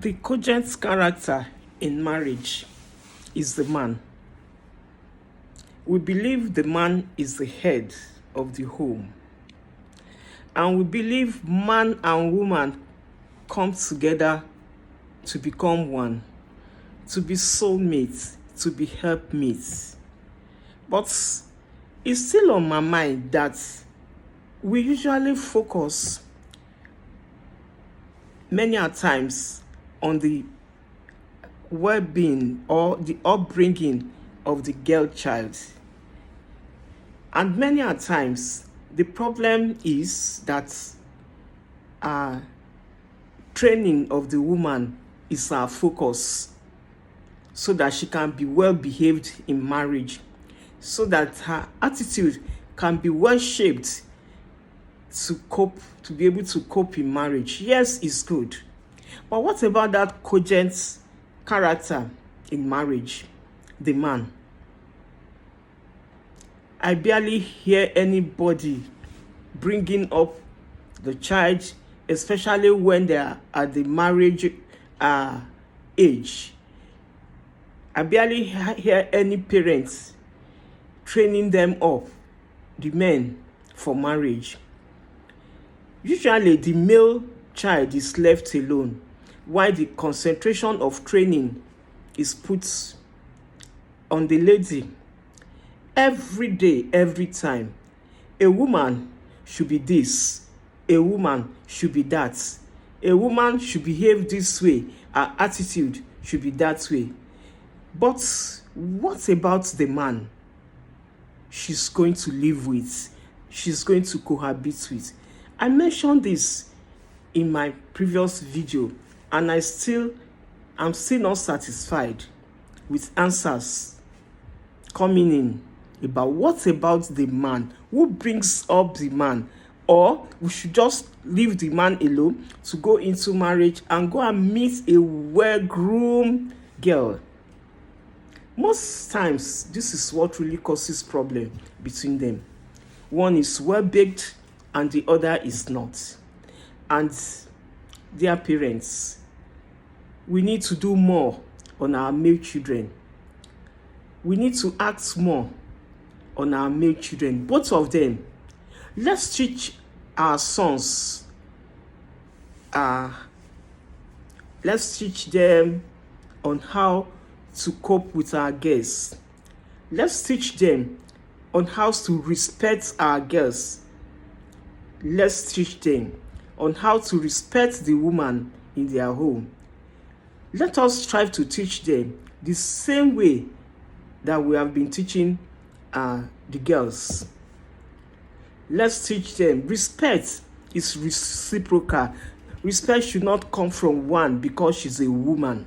The cogent character in marriage is the man. We believe the man is the head of the home. And we believe man and woman come together to become one, to be soulmates, to be helpmates. But it's still on my mind that we usually focus many a times on the well-being or the upbringing of the girl child. And many a times, the problem is that training of the woman is our focus so that she can be well behaved in marriage, so that her attitude can be well shaped to be able to cope in marriage. Yes, it's good. But what about that cogent character in marriage? The man. I barely hear anybody bringing up the child, especially when they are at the marriage age. I barely hear any parents training them up, the men, for marriage. Usually, the male child is left alone, while the concentration of training is put on the lady. Every day, every time, a woman should be this, a woman should be that, a woman should behave this way, her attitude should be that way. But what about the man she's going to live with, she's going to cohabit with? I mentioned this in my previous video, and I'm still not satisfied with answers coming in about what about the man, who brings up the man, or we should just leave the man alone to go into marriage and go and meet a well-groomed girl. Most times, this is what really causes problem between them. One is well-baked and the other is not. And dear parents, we need to do more on our male children. We need to act more on our male children, both of them. Let's teach our sons. Let's teach them on how to cope with our girls. Let's teach them on how to respect our girls. Let's teach them on how to respect the woman in their home. Let us strive to teach them the same way that we have been teaching the girls. Let's teach them respect is reciprocal. Respect should not come from one because she's a woman.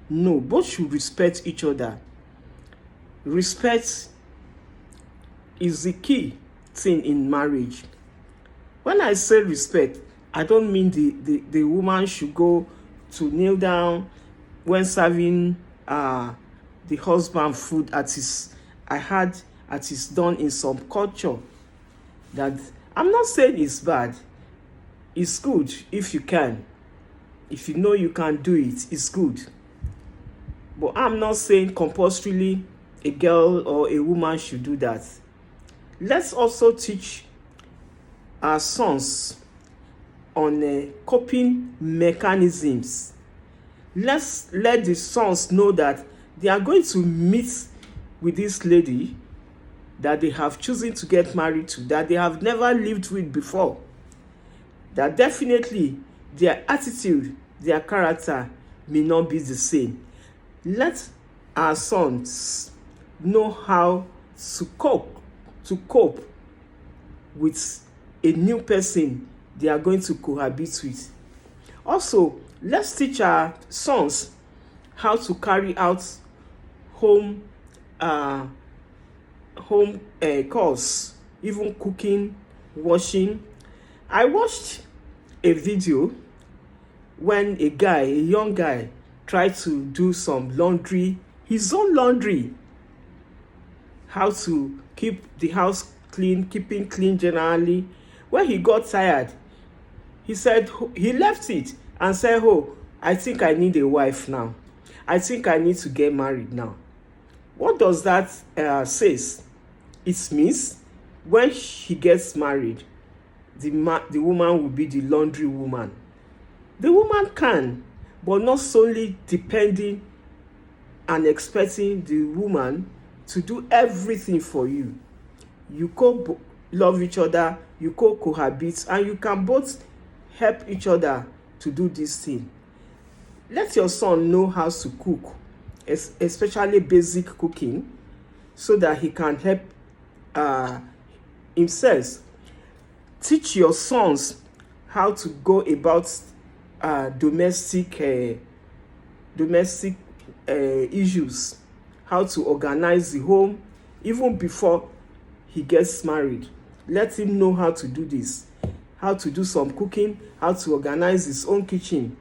No, both should respect each other. Respect is the key thing in marriage. When I say respect, I don't mean the woman should go to kneel down when serving the husband food I heard it is done in some culture. That I'm not saying it's bad. It's good if you can. If you know you can do it, it's good. But I'm not saying compulsorily a girl or a woman should do that. Let's also teach our sons on coping mechanisms. Let's let the sons know that they are going to meet with this lady that they have chosen to get married to, that they have never lived with before. That definitely their attitude, their character may not be the same. Let our sons know how to cope with a new person they are going to cohabit with. Also, let's teach our sons how to carry out home chores, even cooking, washing. I watched a video when a young guy, tried to do some laundry, his own laundry. How to keep the house clean, keeping clean generally. When he got tired, he said he left it and said, "Oh, I think I need a wife now. I think I need to get married now. What does that says? It means when he gets married, the woman will be the laundry woman. The woman can, but not solely depending and expecting the woman to do everything for you. You love each other, you cohabit, and you can both help each other to do this thing. Let your son know how to cook, especially basic cooking, so that he can help himself. Teach your sons how to go about domestic issues, how to organize the home even before he gets married. Let him know how to do this, how to do some cooking, how to organize his own kitchen,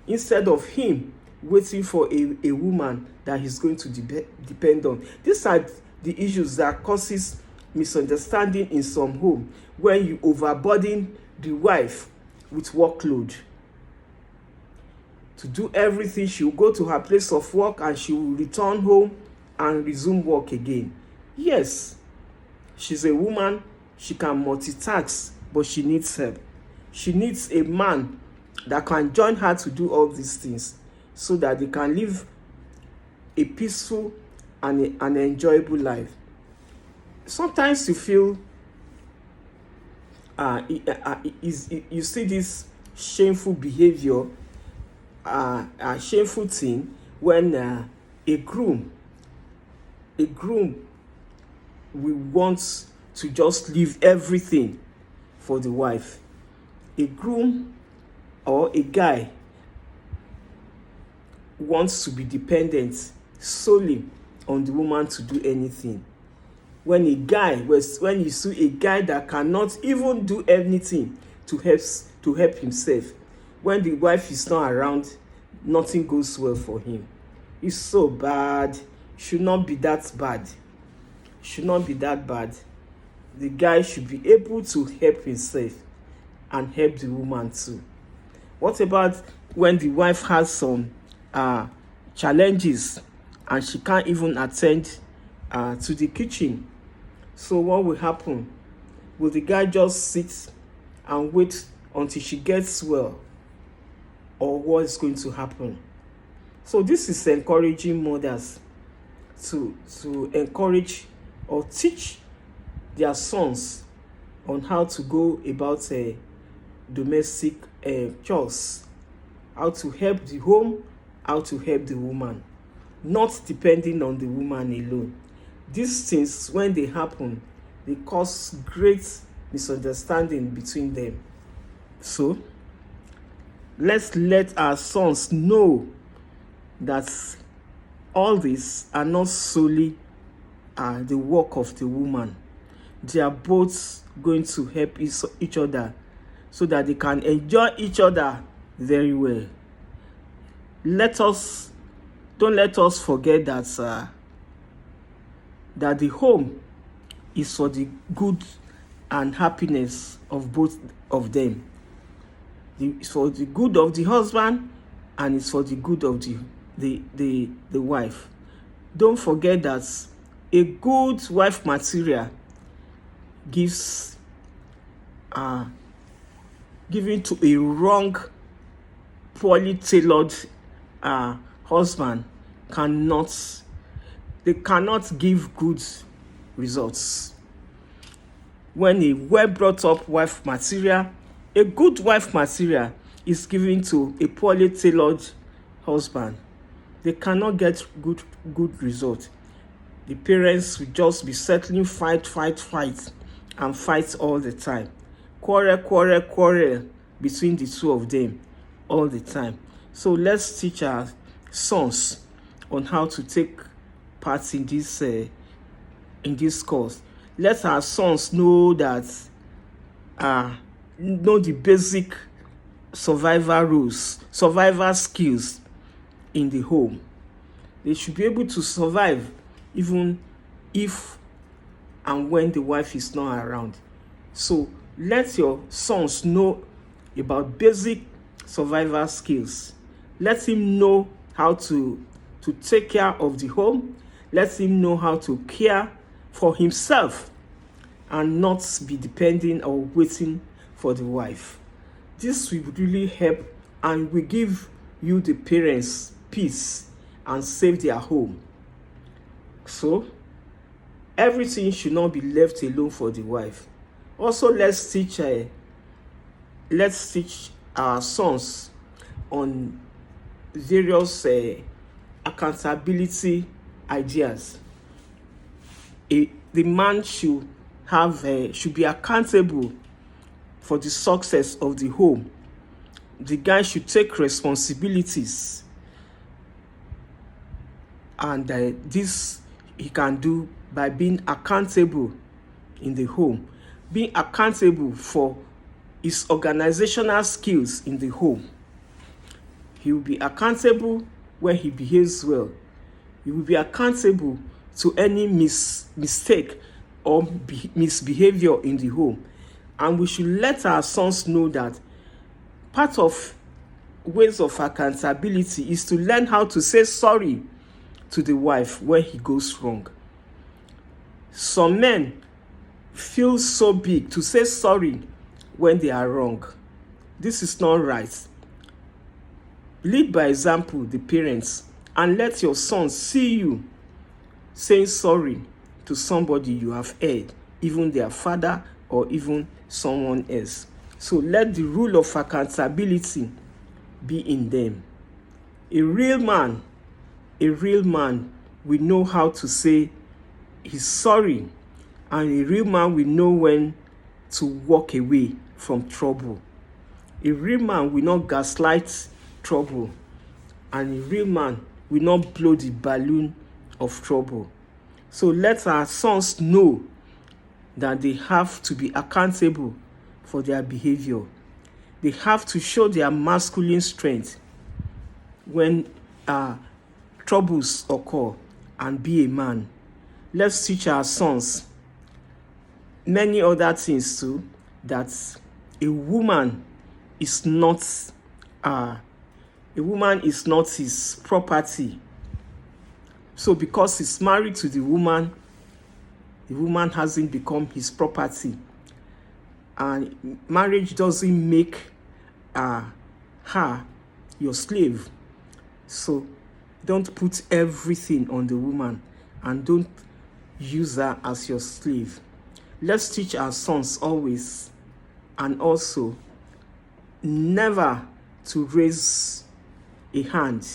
instead of him waiting for a woman that he's going to depend on. These are the issues that causes misunderstanding in some home, when you overburden the wife with workload. To do everything, she will go to her place of work and she will return home and resume work again. Yes, she's a woman, she can multitask, but she needs help. She needs a man that can join her to do all these things, so that they can live a peaceful and an enjoyable life. Sometimes you feel you see this shameful behavior, a shameful thing, when a groom will want to just leave everything for the wife. A groom or a guy wants to be dependent solely on the woman to do anything. When you see a guy that cannot even do anything to help himself, when the wife is not around, nothing goes well for him. It's so bad. Should not be that bad. Should not be that bad. The guy should be able to help himself and help the woman too. What about when the wife has some challenges and she can't even attend to the kitchen? So what will happen? Will the guy just sit and wait until she gets well? Or what is going to happen? So this is encouraging mothers to encourage or teach their sons on how to go about domestic chores, how to help the home, how to help the woman, not depending on the woman alone. These things, when they happen, they cause great misunderstanding between them. So let's let our sons know that all these are not solely the work of the woman. They are both going to help each other so that they can enjoy each other very well. Don't let us forget that that the home is for the good and happiness of both of them. It's for the good of the husband, and it's for the good of the wife. Don't forget that a good wife material given to a wrong, poorly tailored husband cannot give good results. When a well brought up wife material, a good wife material is given to a poorly tailored husband, they cannot get good result. The parents will just be settling fight and fight all the time. Quarrel between the two of them all the time. So let's teach our sons on how to take part in this course. Let our sons know that know the basic survival rules, survival skills in the home. They should be able to survive even if and when the wife is not around. So let your sons know about basic survival skills. Let him know how to take care of the home. Let him know how to care for himself and not be depending or waiting for the wife. This will really help and will give you, the parents, peace and save their home. So everything should not be left alone for the wife. Also, let's teach our sons on various accountability ideas. The man should be accountable for the success of the home. The guy should take responsibilities, and this he can do by being accountable in the home, being accountable for his organizational skills in the home. He will be accountable when he behaves well. He will be accountable to any mistake or misbehavior in the home. And we should let our sons know that part of ways of accountability is to learn how to say sorry to the wife when he goes wrong. Some men feel so big to say sorry when they are wrong. This is not right. Lead by example, the parents, and let your sons see you saying sorry to somebody you have hurt, even their father or even someone else. So let the rule of accountability be in them. A real man will know how to say he's sorry, and a real man will know when to walk away from trouble. A real man will not gaslight trouble, and a real man will not blow the balloon of trouble. So let our sons know that they have to be accountable for their behavior. They have to show their masculine strength when troubles occur, and be a man. Let's teach our sons many other things too, that a woman is not his property. So because he's married to the woman hasn't become his property. And marriage doesn't make her your slave. So don't put everything on the woman, and don't use her as your slave. Let's teach our sons always, and also never to raise a hand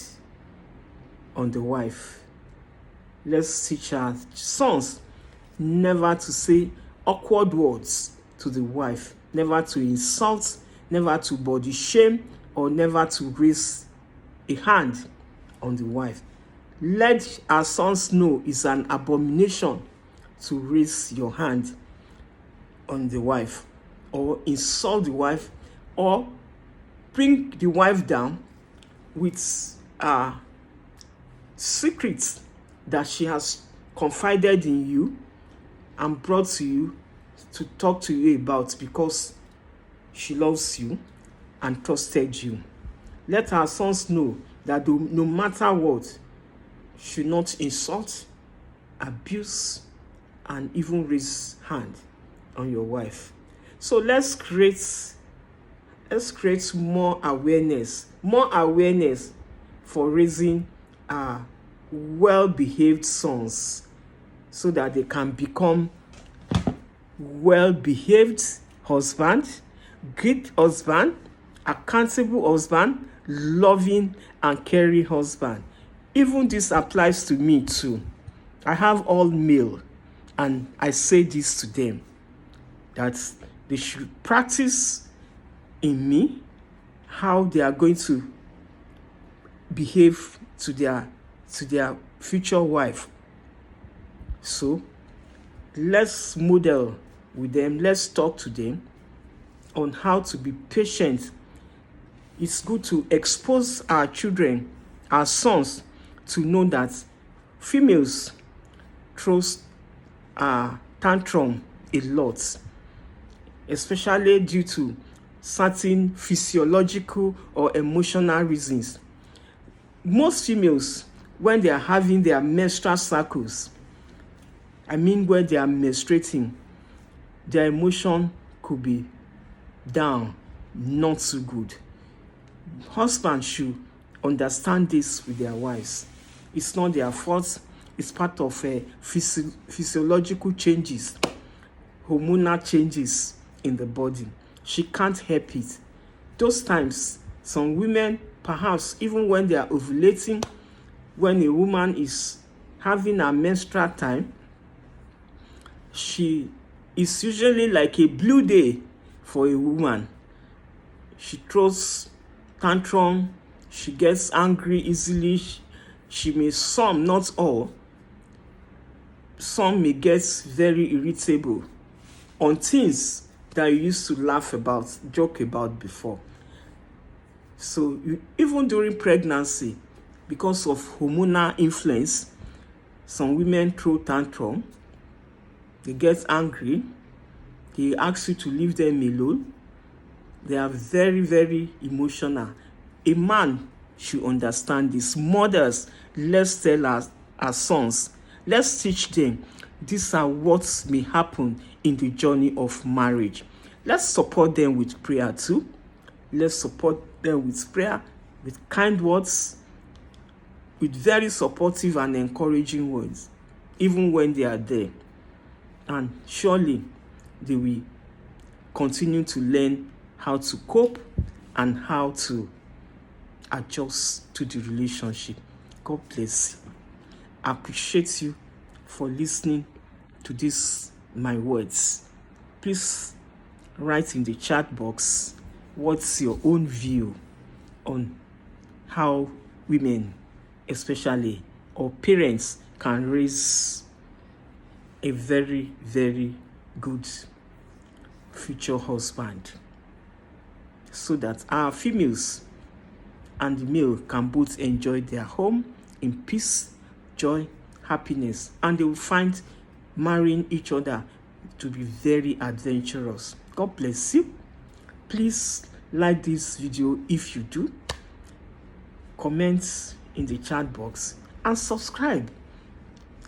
on the wife. Let's teach our sons never to say awkward words to the wife, never to insult, never to body shame, or never to raise a hand on the wife. Let our sons know it's an abomination to raise your hand on the wife, or insult the wife, or bring the wife down with secrets that she has confided in you and brought to you to talk to you about, because she loves you and trusted you. Let our sons know that no matter what, should not insult, abuse, and even raise hand on your wife. So let's create more awareness for raising well-behaved sons, so that they can become well-behaved husband, good husband, accountable husband, loving and caring husband. Even this applies to me too. I have all male, and I say this to them, that they should practice in me how they are going to behave to their future wife. So let's model with them. Let's talk to them on how to be patient. It's good to expose our children, our sons, to know that females throws tantrum a lot, especially due to certain physiological or emotional reasons. most females, when they are having their menstrual cycles, when they are menstruating, their emotion could be down, not so good. Husbands should understand this with their wives. It's not their fault. It's part of physiological changes, hormonal changes in the body. She can't help it. Those times, some women, perhaps even when they are ovulating, when a woman is having a menstrual time, it's usually like a blue day for a woman. She throws tantrum, she gets angry easily, she may, some, not all, some may get very irritable on things that you used to laugh about, joke about before. So even during pregnancy, because of hormonal influence, some women throw tantrum, they get angry, they ask you to leave them alone. They are very, very emotional. A man should understand this. Mothers, let's tell our sons, let's teach them these are what may happen in the journey of marriage. Let's support them with prayer too. Let's support them with prayer, with kind words, with very supportive and encouraging words, even when they are there. And surely they will continue to learn how to cope and how to adjust to the relationship. God bless you. I appreciate you for listening to my words. Please write in the chat box what's your own view on how women, especially, or parents, can raise a very, very good future husband, so that our females and the male can both enjoy their home in peace, joy, happiness, and they will find marrying each other to be very adventurous. God bless you. Please like this video if you do, comment in the chat box, and subscribe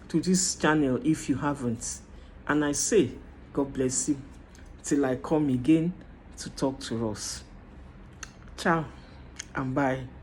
to this channel if you haven't. And I say, God bless you till I come again to talk to us. Ciao and bye.